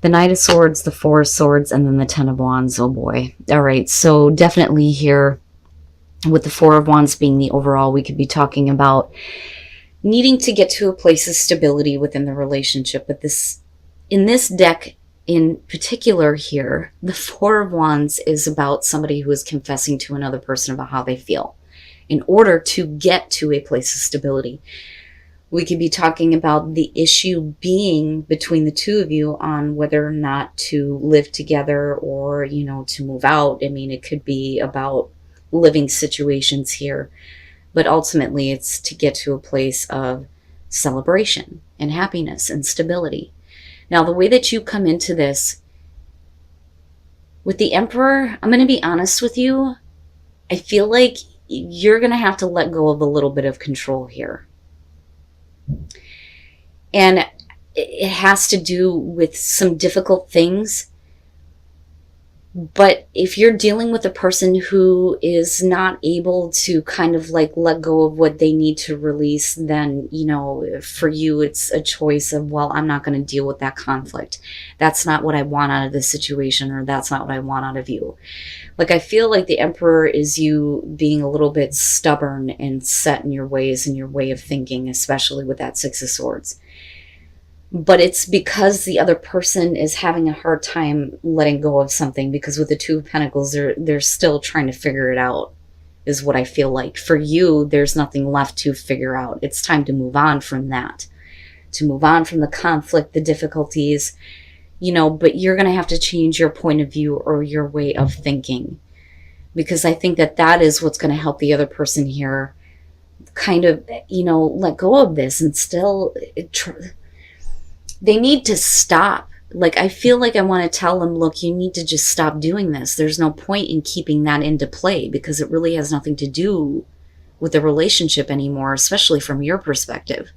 The Knight of Swords, the Four of Swords, and then the Ten of Wands. Oh boy. All right, so definitely here with the Four of Wands being the overall, we could be talking about needing to get to a place of stability within the relationship. But in this deck in particular here, the Four of Wands is about somebody who is confessing to another person about how they feel in order to get to a place of stability. We could be talking about the issue being between the two of you on whether or not to live together or, to move out. I mean, it could be about living situations here, but ultimately it's to get to a place of celebration and happiness and stability. Now, the way that you come into this with the Emperor, I'm going to be honest with you. I feel like you're going to have to let go of a little bit of control here. And it has to do with some difficult things. But if you're dealing with a person who is not able to kind of like let go of what they need to release, then, for you, it's a choice of, well, I'm not going to deal with that conflict. That's not what I want out of this situation, or that's not what I want out of you. Like, I feel like the Emperor is you being a little bit stubborn and set in your ways and your way of thinking, especially with that Six of Swords. But it's because the other person is having a hard time letting go of something, because with the Two of Pentacles, they're still trying to figure it out, is what I feel like. For you, there's nothing left to figure out. It's time to move on from that, to move on from the conflict, the difficulties, but you're going to have to change your point of view or your way of thinking, because I think that is what's going to help the other person here kind of, let go of this and still... They need to stop. Like, I feel like I want to tell them, look, you need to just stop doing this. There's no point in keeping that into play, because it really has nothing to do with the relationship anymore, especially from your perspective.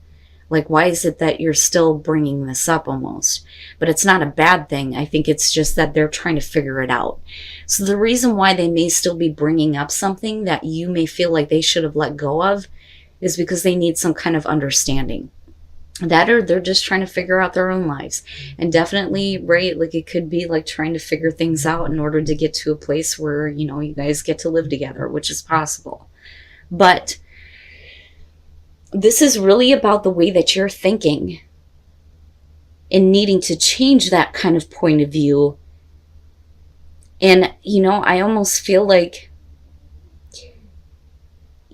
Like, why is it that you're still bringing this up almost? But it's not a bad thing. I think it's just that they're trying to figure it out. So the reason why they may still be bringing up something that you may feel like they should have let go of is because they need some kind of understanding. That, or they're just trying to figure out their own lives. And definitely, right, like it could be like trying to figure things out in order to get to a place where, you guys get to live together, which is possible. But this is really about the way that you're thinking and needing to change that kind of point of view. And, I almost feel like,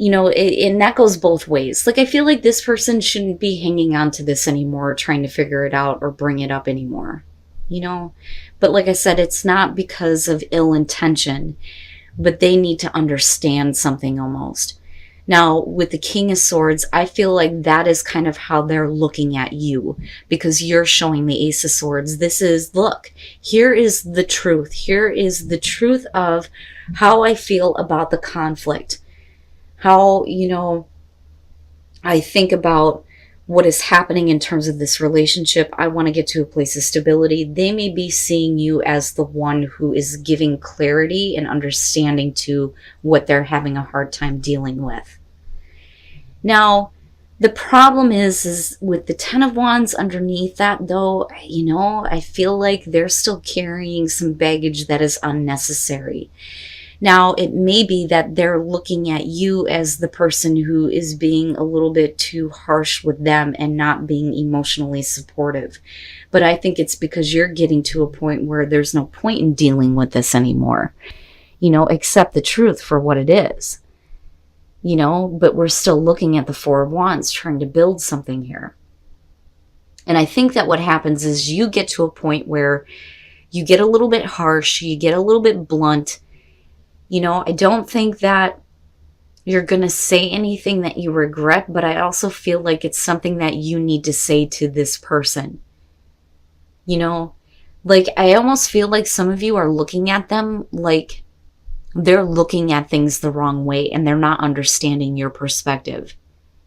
and that goes both ways. Like, I feel like this person shouldn't be hanging on to this anymore, trying to figure it out or bring it up anymore, But like I said, it's not because of ill intention, but they need to understand something almost. Now, with the King of Swords, I feel like that is kind of how they're looking at you, because you're showing the Ace of Swords. This is, look, here is the truth. Here is the truth of how I feel about the conflict. How, I think about what is happening in terms of this relationship. I want to get to a place of stability. They may be seeing you as the one who is giving clarity and understanding to what they're having a hard time dealing with. Now, the problem is with the Ten of Wands underneath that, though, I feel like they're still carrying some baggage that is unnecessary. Now, it may be that they're looking at you as the person who is being a little bit too harsh with them and not being emotionally supportive. But I think it's because you're getting to a point where there's no point in dealing with this anymore. Accept the truth for what it is. But we're still looking at the Four of Wands, trying to build something here. And I think that what happens is you get to a point where you get a little bit harsh, you get a little bit blunt. I don't think that you're going to say anything that you regret, but I also feel like it's something that you need to say to this person. Like, I almost feel like some of you are looking at them like they're looking at things the wrong way and they're not understanding your perspective.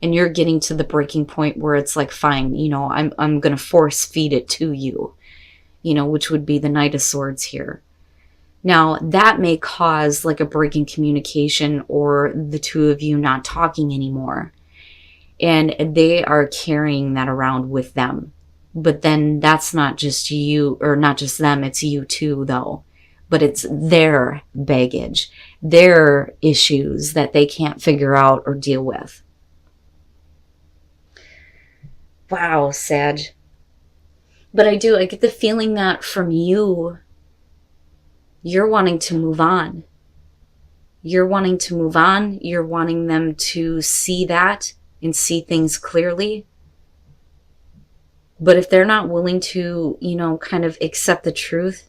And you're getting to the breaking point where it's like, fine, I'm going to force feed it to you, which would be the Knight of Swords here. Now, that may cause like a break in communication or the two of you not talking anymore. And they are carrying that around with them. But then that's not just you, or not just them, it's you too, though. But it's their baggage, their issues that they can't figure out or deal with. Wow, Sag. But I get the feeling that from you, you're wanting to move on. You're wanting to move on. You're wanting them to see that and see things clearly. But if they're not willing to, kind of accept the truth,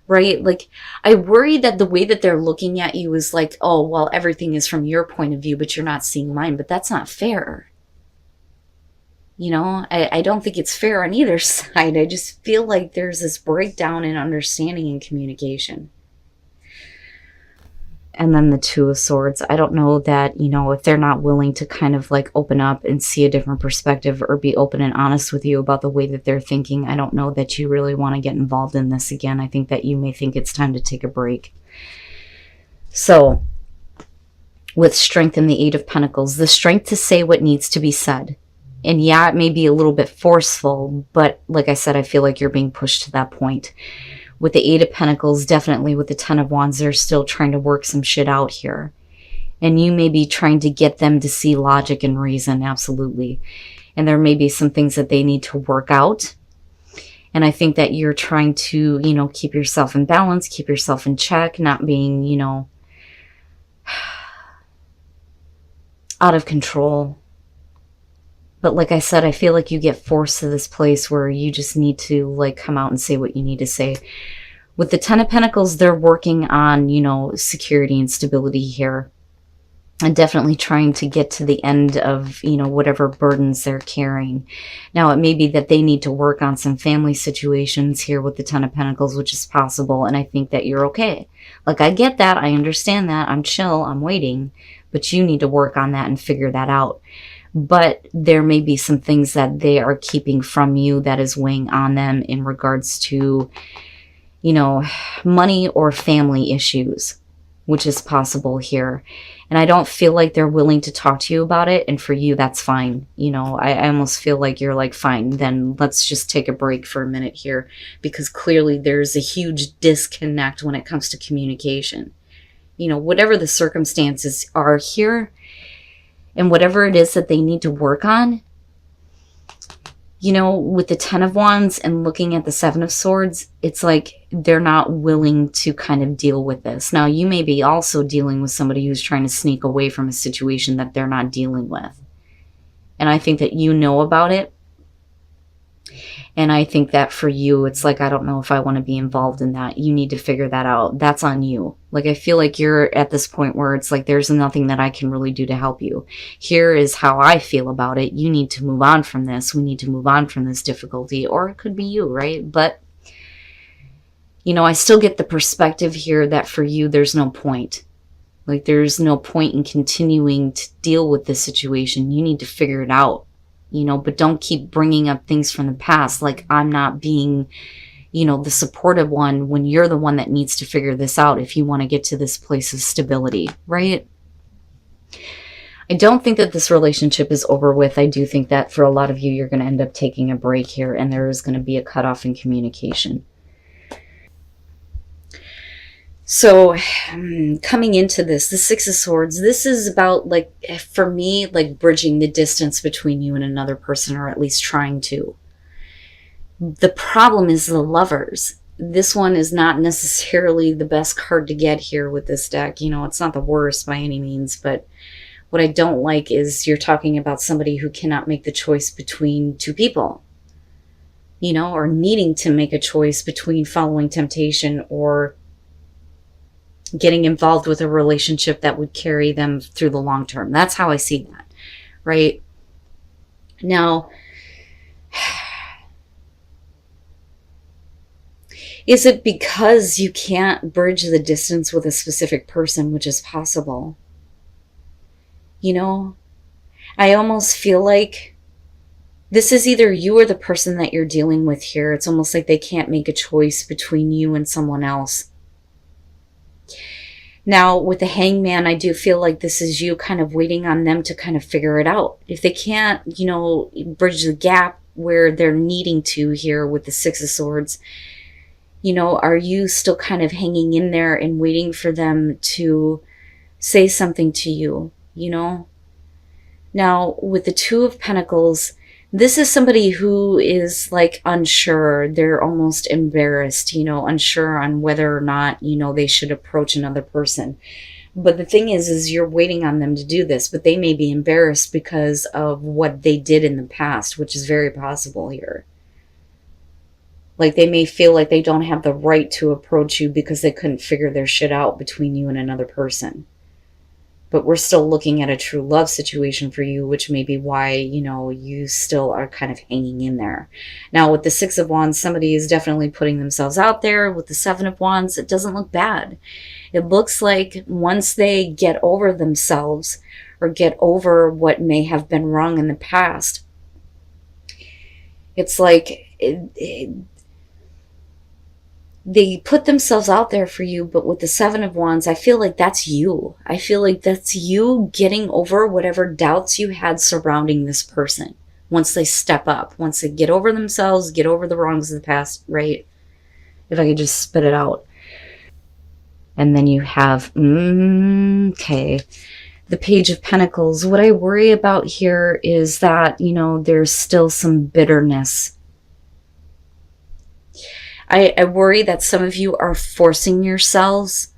right? Like, I worry that the way that they're looking at you is like, oh, well, everything is from your point of view, but you're not seeing mine. But that's not fair. I don't think it's fair on either side. I just feel like there's this breakdown in understanding and communication. And then the Two of Swords. I don't know that, if they're not willing to kind of like open up and see a different perspective or be open and honest with you about the way that they're thinking, I don't know that you really want to get involved in this again. I think that you may think it's time to take a break. So, with Strength and the Eight of Pentacles, the strength to say what needs to be said. And yeah, it may be a little bit forceful, but like I said, I feel like you're being pushed to that point. With the Eight of Pentacles, definitely with the Ten of Wands, they're still trying to work some shit out here. And you may be trying to get them to see logic and reason, absolutely. And there may be some things that they need to work out. And I think that you're trying to, keep yourself in balance, keep yourself in check, not being, out of control. But like I said, I feel like you get forced to this place where you just need to like come out and say what you need to say. With the Ten of Pentacles, they're working on, security and stability here. And definitely trying to get to the end of, whatever burdens they're carrying. Now, it may be that they need to work on some family situations here with the Ten of Pentacles, which is possible. And I think that you're okay. Like, I get that. I understand that. I'm chill. I'm waiting. But you need to work on that and figure that out. But there may be some things that they are keeping from you that is weighing on them in regards to, money or family issues, which is possible here. And I don't feel like they're willing to talk to you about it. And for you, that's fine. I almost feel like you're like, fine, then let's just take a break for a minute here, because clearly there's a huge disconnect when it comes to communication. Whatever the circumstances are here, and whatever it is that they need to work on, with the Ten of Wands and looking at the Seven of Swords, it's like they're not willing to kind of deal with this. Now, you may be also dealing with somebody who's trying to sneak away from a situation that they're not dealing with. And I think that you know about it. And I think that for you, it's like, I don't know if I want to be involved in that. You need to figure that out. That's on you. Like, I feel like you're at this point where it's like, there's nothing that I can really do to help you. Here is how I feel about it. You need to move on from this. We need to move on from this difficulty. Or it could be you, right? But, I still get the perspective here that for you, there's no point. Like, there's no point in continuing to deal with this situation. You need to figure it out. But don't keep bringing up things from the past. Like, I'm not being, the supportive one when you're the one that needs to figure this out if you want to get to this place of stability, right? I don't think that this relationship is over with. I do think that for a lot of you, you're going to end up taking a break here, and there is going to be a cutoff in communication. So coming into this, the Six of Swords, this is about, like, for me, like bridging the distance between you and another person, or at least trying to. The problem is the Lovers. This one is not necessarily the best card to get here with this deck. It's not the worst by any means, but what I don't like is you're talking about somebody who cannot make the choice between two people, or needing to make a choice between following temptation or getting involved with a relationship that would carry them through the long term. That's how I see that, right? Now, is it because you can't bridge the distance with a specific person, which is possible? I almost feel like this is either you or the person that you're dealing with here. It's almost like they can't make a choice between you and someone else. Now, with the Hangman, I do feel like this is you kind of waiting on them to kind of figure it out. If they can't, bridge the gap where they're needing to here with the Six of Swords, you know, are you still kind of hanging in there and waiting for them to say something to you, you know? Now, with the Two of Pentacles, this is somebody who is like unsure. They're almost embarrassed, you know, unsure on whether or not, you know, they should approach another person. But the thing is you're waiting on them to do this, but they may be embarrassed because of what they did in the past, which is very possible here. Like they may feel like they don't have the right to approach you because they couldn't figure their shit out between you and another person. But we're still looking at a true love situation for you, which may be why, you know, you still are kind of hanging in there. Now, with the Six of Wands, somebody is definitely putting themselves out there. With the Seven of Wands, it doesn't look bad. It looks like once they get over themselves or get over what may have been wrong in the past, it's like they put themselves out there for you. But with the Seven of Wands, I feel like that's you. I feel like that's you getting over whatever doubts you had surrounding this person. Once they step up, once they get over themselves, get over the wrongs of the past, right? If I could just spit it out. And then you have, okay, the Page of Pentacles. What I worry about here is that, you know, there's still some bitterness. I worry that some of you are forcing yourselves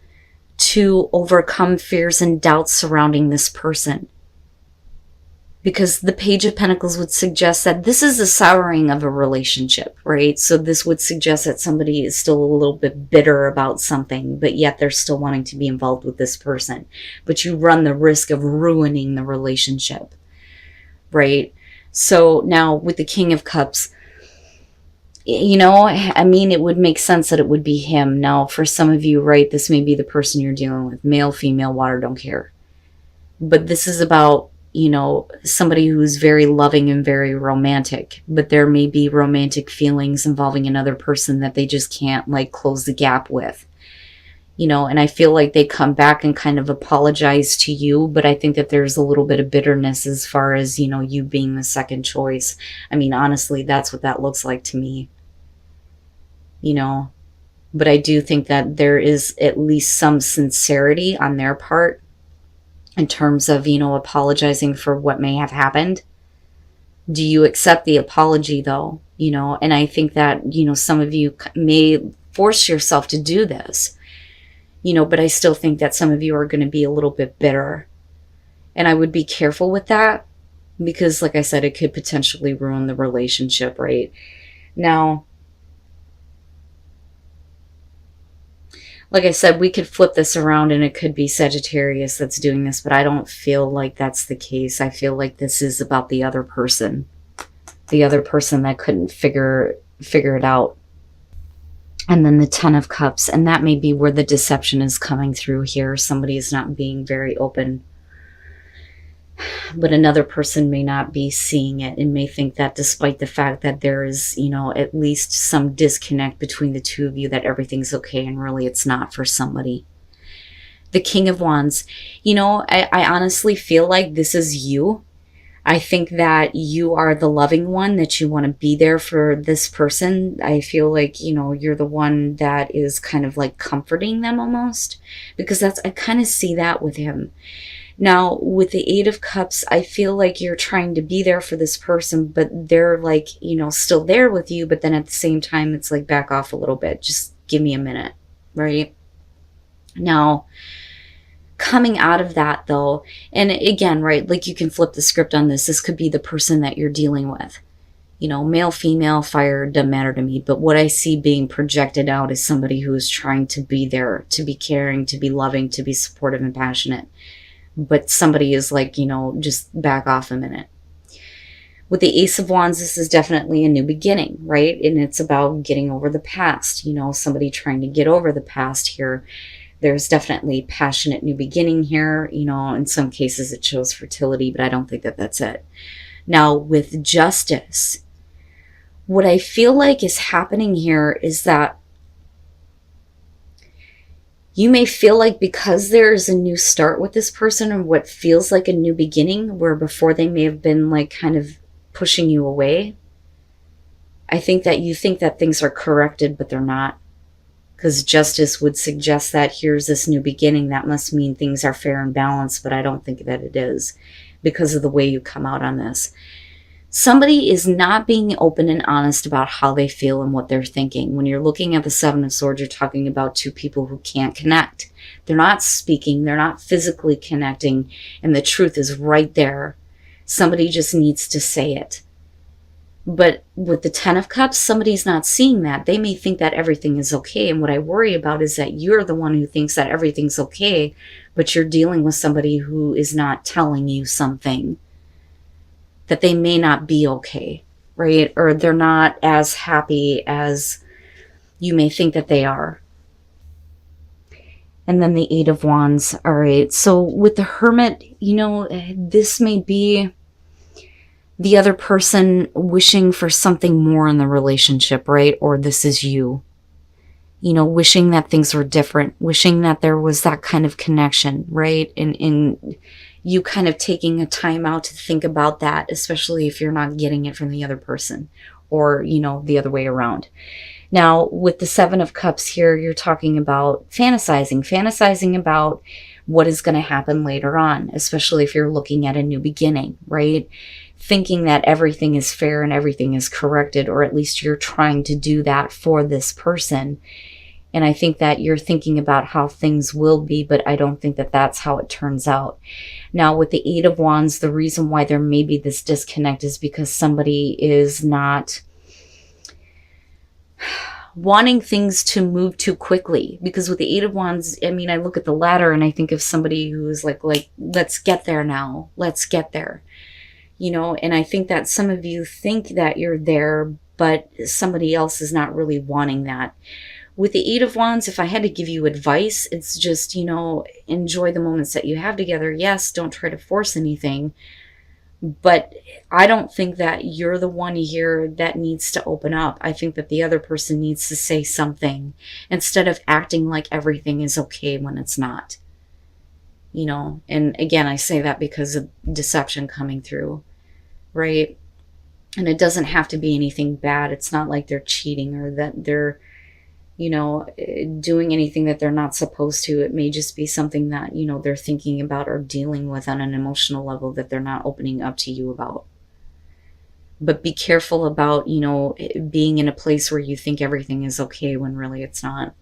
to overcome fears and doubts surrounding this person. Because the Page of Pentacles would suggest that this is a souring of a relationship, right? So this would suggest that somebody is still a little bit bitter about something, but yet they're still wanting to be involved with this person. But you run the risk of ruining the relationship, right? So now with the King of Cups, you know, I mean, it would make sense that it would be him. Now, for some of you, right, this may be the person you're dealing with. Male, female, water, don't care. But this is about, you know, somebody who's very loving and very romantic. But there may be romantic feelings involving another person that they just can't, like, close the gap with. You know, and I feel like they come back and kind of apologize to you, but I think that there's a little bit of bitterness as far as, you know, you being the second choice. I mean, honestly, that's what that looks like to me. You know, but I do think that there is at least some sincerity on their part in terms of, you know, apologizing for what may have happened. Do you accept the apology though? You know, and I think that, you know, some of you may force yourself to do this, you know, but I still think that some of you are going to be a little bit bitter. And I would be careful with that because, like I said, it could potentially ruin the relationship, right? Now, like I said, we could flip this around and it could be Sagittarius that's doing this, but I don't feel like that's the case. I feel like this is about the other person. The other person that couldn't figure it out. And then the Ten of Cups, and that may be where the deception is coming through here. Somebody is not being very open. But another person may not be seeing it and may think that despite the fact that there is, you know, at least some disconnect between the two of you, that everything's okay, and really it's not for somebody. The King of Wands, you know, I honestly feel like this is you. I think that you are the loving one, that you want to be there for this person. I feel like, you know, you're the one that is kind of like comforting them almost, because I kind of see that with him. Now, with the Eight of Cups, I feel like you're trying to be there for this person, but they're like, you know, still there with you. But then at the same time, it's like, back off a little bit. Just give me a minute, right? Now, coming out of that though, and again, right, like you can flip the script on this. This could be the person that you're dealing with. You know, male, female, fire, doesn't matter to me. But what I see being projected out is somebody who is trying to be there, to be caring, to be loving, to be supportive and passionate. But somebody is like, you know, just back off a minute. With the Ace of Wands, this is definitely a new beginning, right? And it's about getting over the past, you know, somebody trying to get over the past here. There's definitely passionate new beginning here. You know, in some cases it shows fertility, but I don't think that that's it. Now, with Justice, what I feel like is happening here is that you may feel like because there's a new start with this person, or what feels like a new beginning, where before they may have been like kind of pushing you away, I think that things are corrected, but they're not. Because justice would suggest that here's this new beginning. That must mean things are fair and balanced, but I don't think that it is because of the way you come out on this. Somebody is not being open and honest about how they feel and what they're thinking. When you're looking at the Seven of Swords, you're talking about two people who can't connect. They're not speaking, they're not physically connecting, and the truth is right there. Somebody just needs to say it. But with the Ten of Cups, somebody's not seeing that. They may think that everything is okay. And what I worry about is that you're the one who thinks that everything's okay, but you're dealing with somebody who is not telling you something, that they may not be okay, right? Or they're not as happy as you may think that they are. And then the Eight of Wands. All right. So with the Hermit, this may be the other person wishing for something more in the relationship, right? Or this is you. Wishing that things were different, wishing that there was that kind of connection, right? And you kind of taking a time out to think about that, especially if you're not getting it from the other person or, the other way around. Now, with the Seven of Cups here, you're talking about fantasizing about what is going to happen later on, especially if you're looking at a new beginning, right? Thinking that everything is fair and everything is corrected, or at least you're trying to do that for this person. And I think that you're thinking about how things will be, but I don't think that that's how it turns out. Now, with the Eight of Wands, the reason why there may be this disconnect is because somebody is not wanting things to move too quickly. Because with the Eight of Wands, I look at the ladder and I think of somebody who is like, let's get there now. Let's get there. And I think that some of you think that you're there, but somebody else is not really wanting that. With the Eight of Wands, if I had to give you advice, it's just, enjoy the moments that you have together. Yes, don't try to force anything. But I don't think that you're the one here that needs to open up. I think that the other person needs to say something instead of acting like everything is okay when it's not. And again, I say that because of deception coming through, right? And it doesn't have to be anything bad. It's not like they're cheating or that they're, doing anything that they're not supposed to. It may just be something that, they're thinking about or dealing with on an emotional level that they're not opening up to you about. But be careful about, being in a place where you think everything is okay when really it's not.